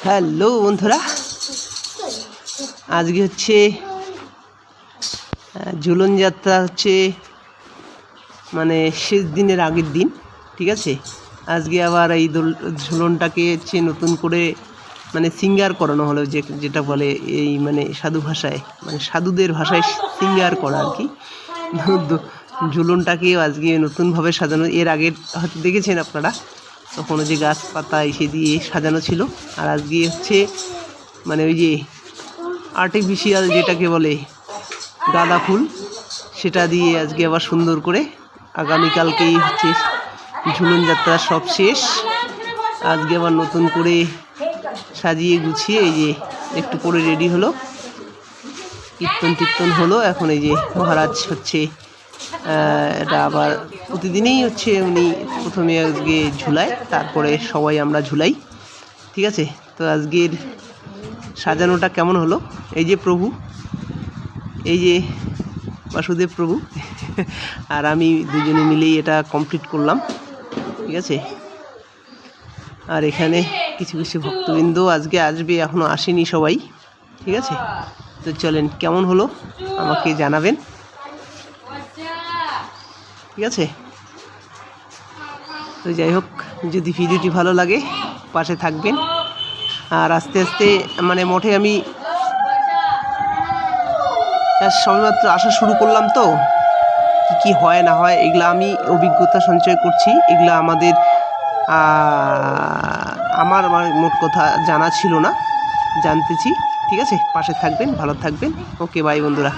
Hello বন্ধুরা, আজকে হচ্ছে ঝুলন যাত্রা হচ্ছে মানে শেষ দিনের আগের দিন। ঠিক আছে, আজকে আবার এই ঝুলনটাকে হচ্ছে নতুন করে মানে সিঙ্গার করানো হলো, যেটা বলে এই মানে সাধু ভাষায়, মানে সাধুদের ভাষায় সিঙ্গার করা আর কি। ঝুলনটাকেও আজকে নতুনভাবে সাজানো। এর আগে হয়তো দেখেছেন আপনারা, তখন যে গাছপাতা এসে দিয়ে সাজানো ছিল। আর আজকে হচ্ছে মানে ওই যে আর্টিফিশিয়াল যেটাকে বলে গাঁদা ফুল, সেটা দিয়ে আজকে আবার সুন্দর করে আগামীকালকেই হচ্ছে ঝুলন যাত্রা সব শেষ। আজকে আবার নতুন করে সাজিয়ে গুছিয়ে এই যে একটু পরে রেডি হলো, কীর্তন হলো। এখন এই যে মহারাজ হচ্ছে এটা আবার প্রতিদিনই হচ্ছে উনি প্রথমে আজকে ঝুলায়, তারপরে সবাই আমরা ঝুলাই। ঠিক আছে, তো আজকের সাজানোটা কেমন হলো? এই যে প্রভু, এই যে বাসুদেব প্রভু আর আমি দুজনে মিলেই এটা কমপ্লিট করলাম। ঠিক আছে, আর এখানে কিছু কিছু ভক্তবৃন্দ আজকে আসবে, এখনও আসেনি সবাই। ঠিক আছে, তো চলেন কেমন হলো আমাকে জানাবেন। ঠিক আছে, তো যাই হোক, যদি ভিডিওটি ভালো লাগে পাশে থাকবেন। আর আস্তে আস্তে মানে মঠে আমি সবেমাত্র আসা শুরু করলাম, তো কি হয় না হয় এগুলা আমি অভিজ্ঞতা সঞ্চয় করছি। এগুলা আমার মোট কথা জানা ছিল না, জানতেছি। ঠিক আছে, পাশে থাকবেন, ভালো থাকবেন। ওকে, বাই বন্ধুরা।